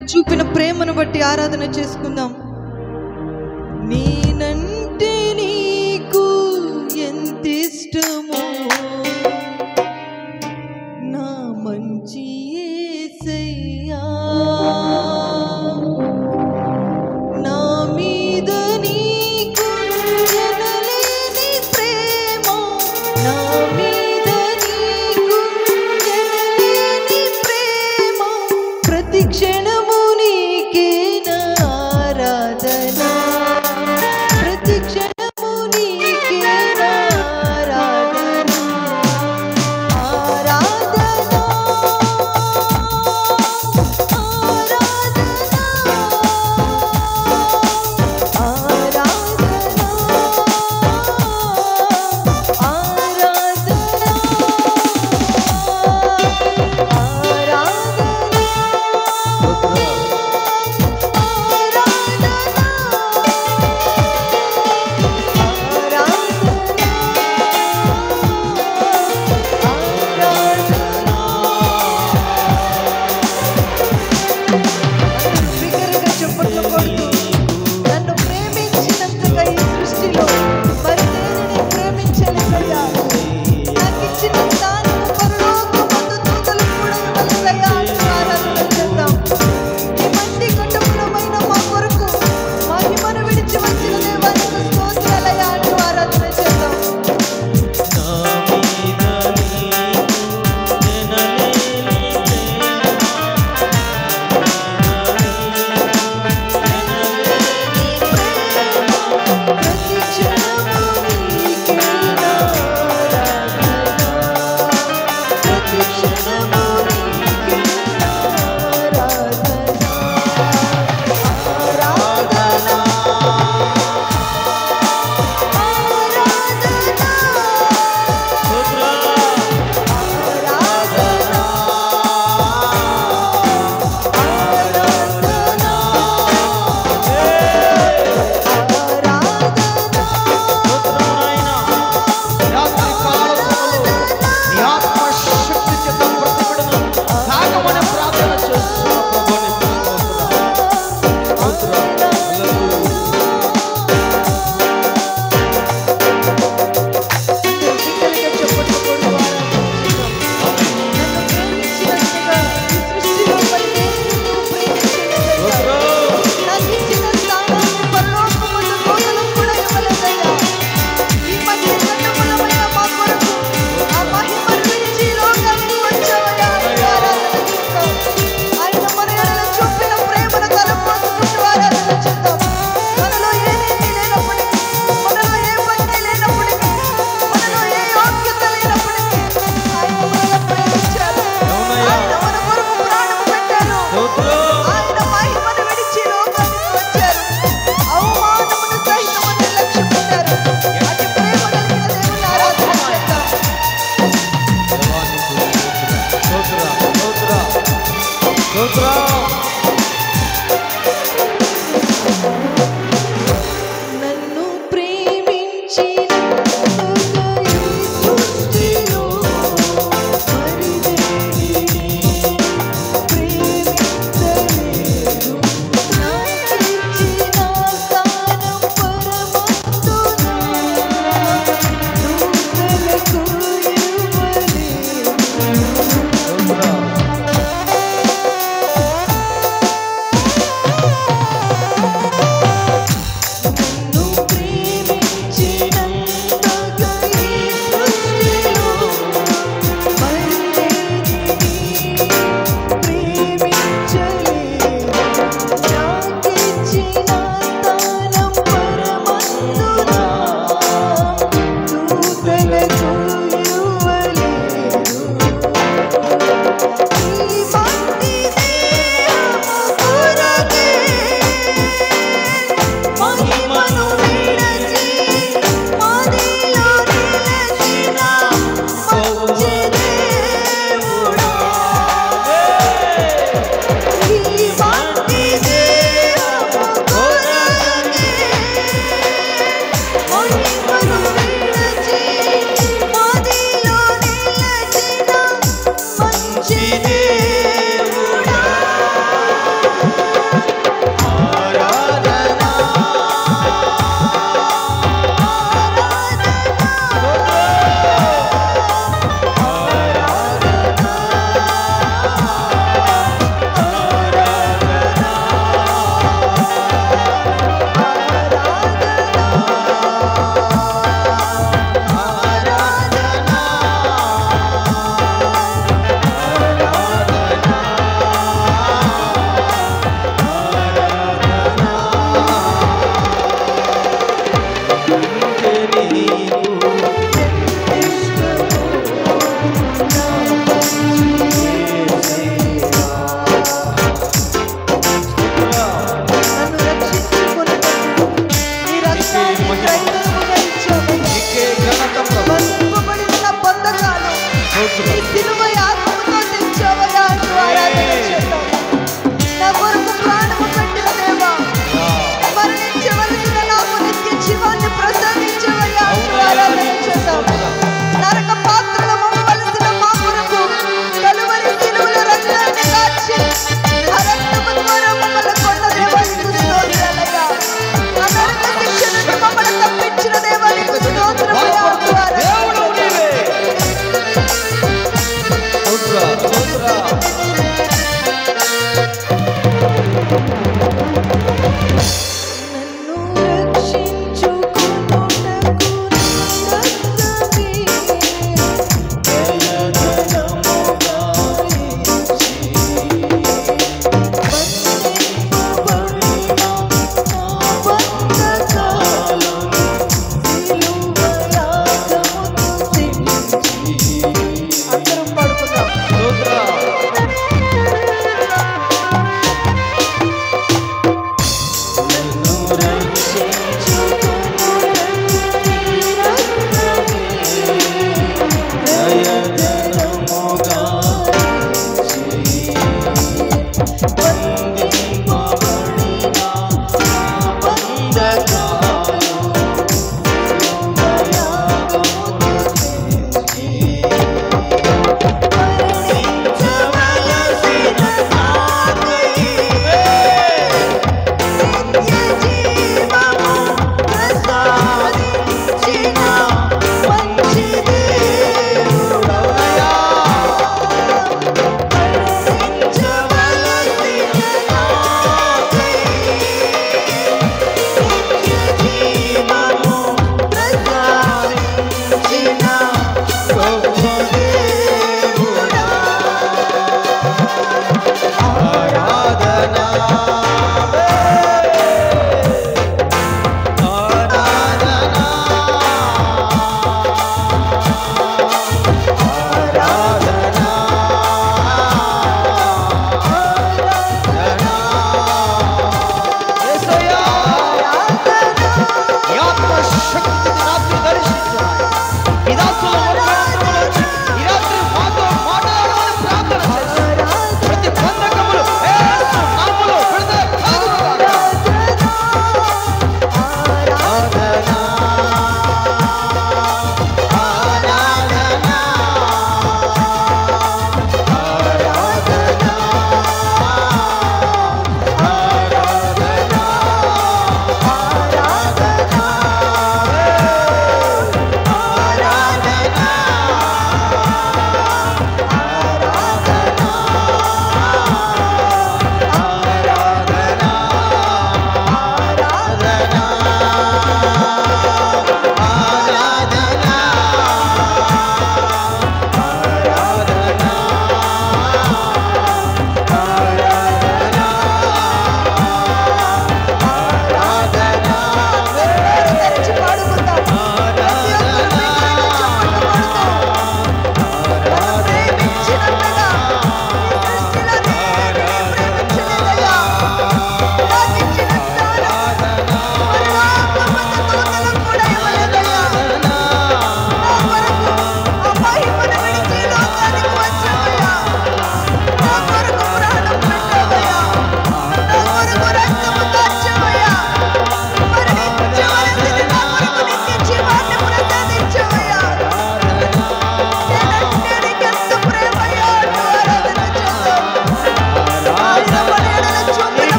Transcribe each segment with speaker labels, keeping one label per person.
Speaker 1: చూపిన ప్రేమను బట్టి ఆరాధన చేసుకుందాం. నేనంటే నీకు ఎంత ఇష్టమో నా మంచి యేసయ్యా, నా మీద నీకు ఎనలేని ప్రేమ, నా మీద నీకు ఎనలేని ప్రేమ, ప్రతి క్షణము నీకే నా ఆరాధన, ప్రతి క్షణము నీకే నా ఆరాధన.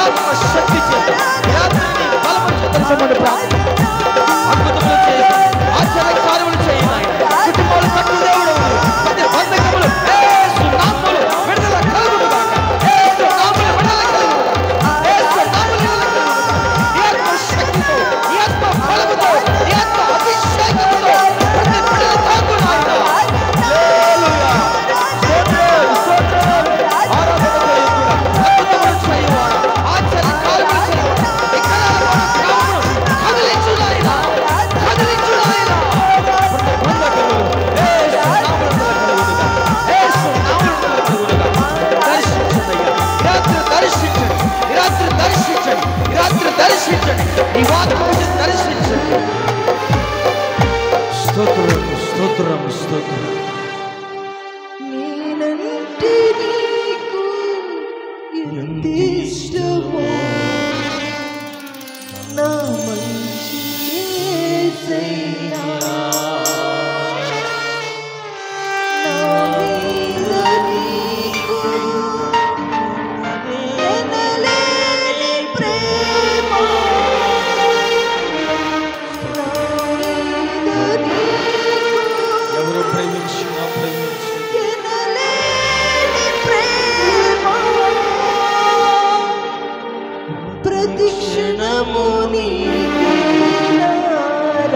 Speaker 2: ఆత్మ శక్తి చేత బలము చేత అద్భుతములు చేయండి, ఆశ్చర్య కార్యములు చేయండి ఆయన. కుటుంబాలు కట్టు దేవుడు, ప్రతి బంధకములు యేసు నామములో విడుదల కలుగును గాక. యేసు నామములో విడుదల కలుగును గాక. యేసు నామములో విడుదల కలుగును గాక. ఈ ఆత్మ శక్తితో, ఈ ఆత్మ బలముతో, ఈ ఆత్మ అభిషేకముతో ప్రతి బిడ్డను తాకును ఆయన. హల్లెలూయా. స్తోత్రం, స్తోత్రం. ఆరాధన చేయుచున్నా, అద్భుతములు చేయువాడా, ఆశ్చర్య కార్యములు చేయువాడా, వికలాంగుల గ్రామమును కదిలించును ఆయన. కదిలించును ఆయన. ప్రతి బంధకములు యేసు నామములో కలుగును గాక. యేసు నామములో కలుగును గాక. దర్శించండి అయ్యా. ఈ రాత్రి దర్శించండి, ఈ రాత్రి దర్శించండి, ఈ రాత్రి దర్శించండి, ఈ వాక్యమును దర్శించండి. స్తోత్రం, స్తోత్రం, స్తోత్రం.
Speaker 1: నేనంటే నీకు ఎంతిష్టమో నా మంచి యేసయ్యా. నా మీద నీకు ఎనలేని ప్రేమ. నా మీద నీకు
Speaker 2: ఎవరు ప్రేమించినా ప్రేమించి
Speaker 1: ఎనలేని ప్రేమ. ప్రతి క్షణము నీకే ఆరాధన.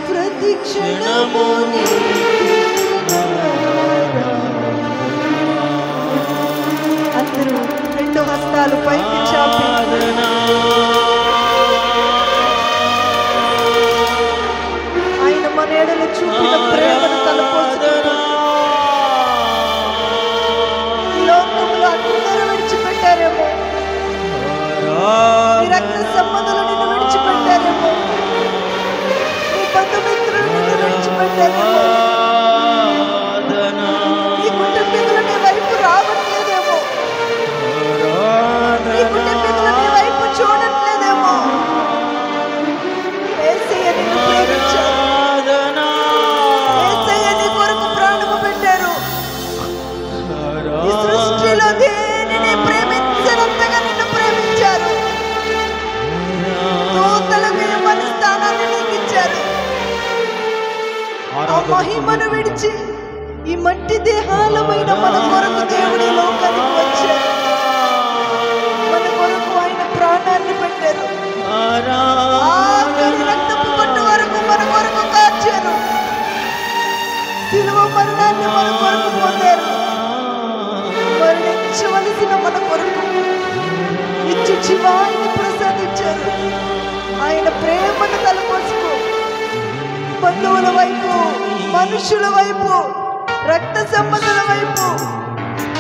Speaker 1: ప్రతి క్షణము నీకే ఆరాధన. అందరూ రెండు హస్తాలు పైకి చాపి ఆయన మన ఎడల చూపిన ప్రేమను తలపోసుకుంటూ ఈ లోకంలో అందరూ విడిచిపెట్టారేమో, నీ రక్త సంబంధాలు నిన్ను విడిచిపెట్టారేమో, నీ బంధుమిత్రులు నిన్ను విడిచిపెట్టారేమో, నీ కుటుంబీకులు నీ వైపు రావట్లేదేమో, నీ కుటుంబీకులు నీ వైపు చూడట్లేదేమో. యేసయ్య నిన్ను ప్రేమించారు. యేసయ్య నీ కొరకు ప్రాణము పెట్టారు. ఈ సృష్టిలో దేనిని ప్రేమించనంతగా నిన్ను ప్రేమించారు. దూతలకు ఇవ్వని స్థానాన్ని నీకు ఇచ్చారు. ఆ మహిమను విడిచి ఈ మట్టి దేహాలమైన మన కొరకు దేవుడి లోకానికి వచ్చారు. మన కొరకు ఆయన ప్రాణాన్ని పెట్టారు. ఆఖరి రక్తపు పట్టు వరకు మన కొరకు కార్చారు. శిలువ మరణాన్ని మన కొరకు పొందారు. మరణించవలసిన మన కొరకు నిత్య జీవాన్ని ప్రసాదించారు. ఆయన ప్రేమను తలపోసుకో. బంధువుల వైపు, మనుషుల వైపు, రక్త సంబంధుల వైపు,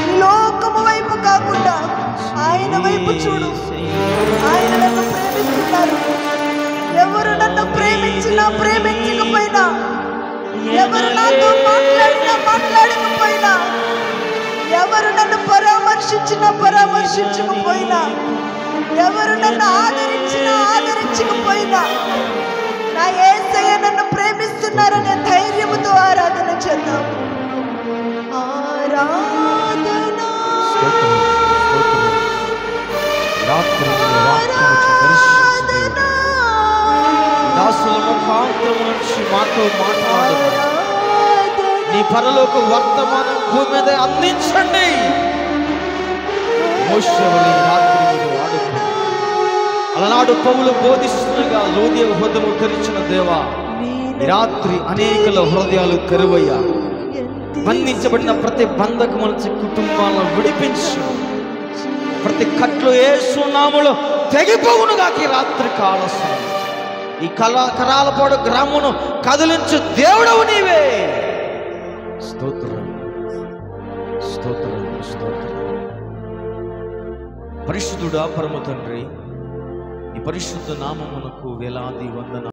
Speaker 1: ఈ లోకము వైపు కాకుండా ఆయన వైపు చూడు. ఆయన నన్ను ప్రేమిస్తున్నారు. ఎవరు నన్ను ప్రేమించినా ప్రేమించకపోయినా, ఎవరు నాతో మాట్లాడినా మాట్లాడకపోయినా, ఎవరు నన్ను పరామర్శించినా పరామర్శించకపోయినా, ఎవరు నన్ను ఆదరించినా ఆదరించకపోయినా, నా యేసయ్య నన్ను ప్రేమిస్తున్నారనే ధైర్యముతో ఆరాధన చేద్దాం. ఆరాధన,
Speaker 2: దాసుల ముఖాంతరం నుంచి మాతో మాట్లాడు. నీ పరలోక వర్తమానం భూమి మీద అందించండి. మోషేవలే రాత్రి మీరు ఆడుకో. అలనాడు పౌలు బోధిస్తుండగా హృదయ హృదయము తెరిచిన దేవా, ఈ రాత్రి అనేకల హృదయాలు తెరువయ్యా. బంధించబడిన ప్రతి బంధకము నుంచి కుటుంబాలను విడిపించు. ప్రతి కట్లు యేసు నామములో తెగిపోవునుగా. ఈ రాత్రి కాల ఈ కరాలపాడు గ్రామమును కదిలించు దేవుడవు నీవే. స్తోత్రం, స్తోత్రం, స్తోత్రం. పరిశుద్ధుడా పరమ తండ్రి, ఈ పరిశుద్ధ నామమునకు వేలాది వందన